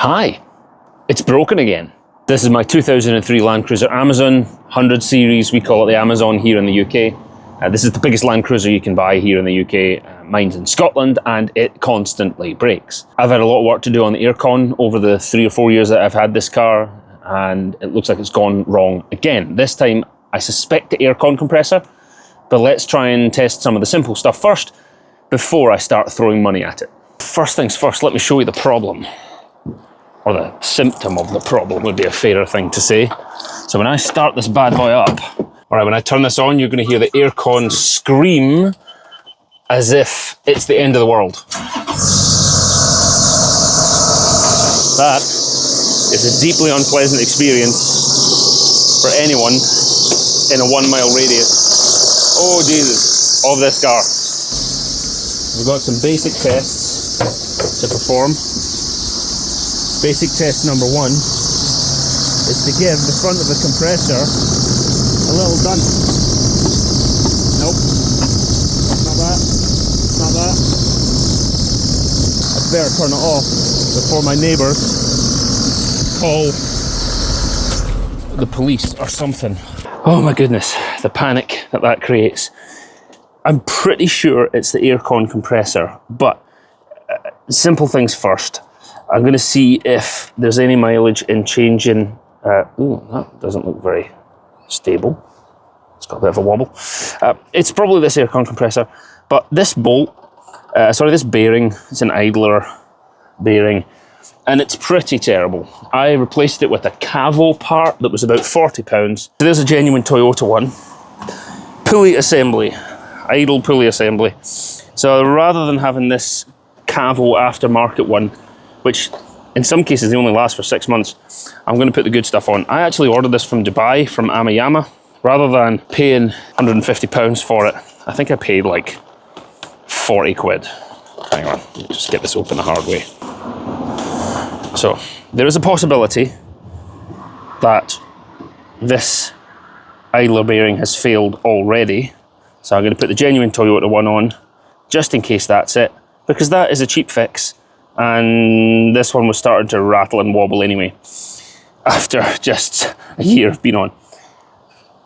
Hi, it's broken again. This is my 2003 Land Cruiser Amazon 100 series. We call it the Amazon here in the UK. This is the biggest Land Cruiser you can buy here in the UK. Mine's in Scotland and it constantly breaks. I've had a lot of work to do on the aircon over the 3 or 4 years that I've had this car, and it looks like it's gone wrong again. This time I suspect the aircon compressor, but let's try and test some of the simple stuff first before I start throwing money at it. First things first, let me show you the problem. Or the symptom of the problem would be a fairer thing to say. So when I start this bad boy up, all right, when I turn this on, you're going to hear the aircon scream as if it's the end of the world. That is a deeply unpleasant experience for anyone in a 1 mile radius, oh Jesus, of this car. We've got some basic tests to perform. Basic test number 1 is to give the front of the compressor a little dunk. Nope, not that, not that. I'd better turn it off before my neighbours call the police or something. Oh my goodness, the panic that creates. I'm pretty sure it's the aircon compressor, but simple things first. I'm going to see if there's any mileage in changing. Ooh, that doesn't look very stable. It's got a bit of a wobble. It's probably this aircon compressor, but this bolt, this bearing, it's an idler bearing, and it's pretty terrible. I replaced it with a Cavo part that was about £40. So there's a genuine Toyota one. Pulley assembly, idle pulley assembly. So rather than having this Cavo aftermarket one, which in some cases they only last for 6 months, I'm going to put the good stuff on. I actually ordered this from Dubai, from Amayama. Rather than paying £150 for it, I think I paid like 40 quid. Hang on, let me just get this open the hard way. So there is a possibility that this idler bearing has failed already. So I'm going to put the genuine Toyota one on, just in case that's it, because that is a cheap fix. And this one was starting to rattle and wobble anyway, after just a year of being on.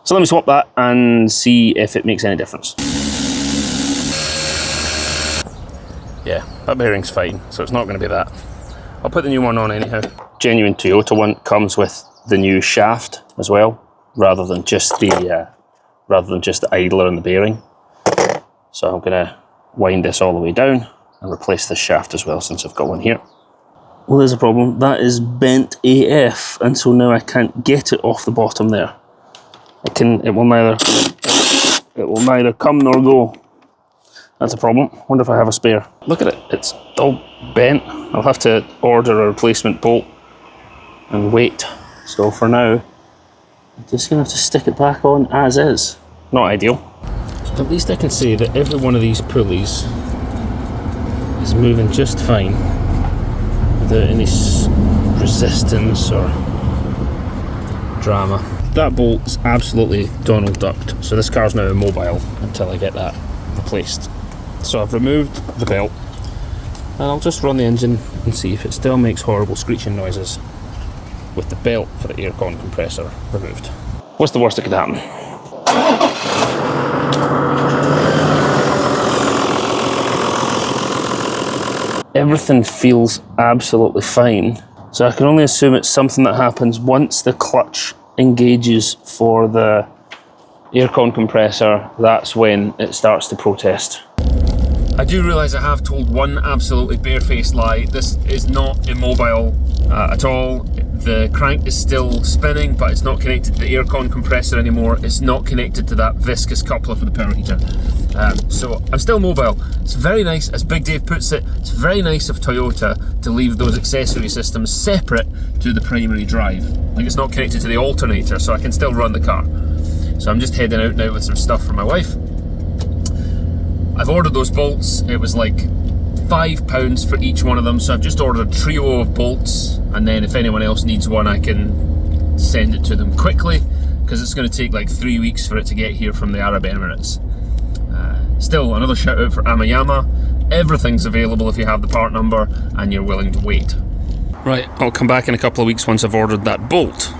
So let me swap that and see if it makes any difference. Yeah, that bearing's fine, so it's not going to be that. I'll put the new one on anyhow. Genuine Toyota one comes with the new shaft as well, rather than just the idler and the bearing. So I'm going to wind this all the way down and replace the shaft as well, since I've got one here. Well, there's a problem. That is bent AF, and so now I can't get it off the bottom there. It will neither come nor go. That's a problem. Wonder if I have a spare. Look at it, it's all bent. I'll have to order a replacement bolt and wait. So for now, I'm just gonna have to stick it back on as is. Not ideal. At least I can say that every one of these pulleys is moving just fine without any resistance or drama. That bolt's absolutely Donald ducked, so this car's now immobile until I get that replaced. So I've removed the belt, and I'll just run the engine and see if it still makes horrible screeching noises with the belt for the aircon compressor removed. What's the worst that could happen? Everything feels absolutely fine, so I can only assume it's something that happens once the clutch engages for the aircon compressor. That's when it starts to protest. I do realise I have told one absolutely barefaced lie. This is not immobile at all. The crank is still spinning, but it's not connected to the aircon compressor anymore. It's not connected to that viscous coupler for the power heater. So I'm still mobile. It's very nice, as Big Dave puts it, it's very nice of Toyota to leave those accessory systems separate to the primary drive. Like, it's not connected to the alternator, so I can still run the car. So I'm just heading out now with some stuff for my wife. I've ordered those bolts. It was like £5 for each one of them, so I've just ordered a trio of bolts, and then if anyone else needs one I can send it to them quickly, because it's going to take like 3 weeks for it to get here from the Arab Emirates. Still, another shout out for Amayama. Everything's available if you have the part number and you're willing to wait. Right, I'll come back in a couple of weeks once I've ordered that bolt.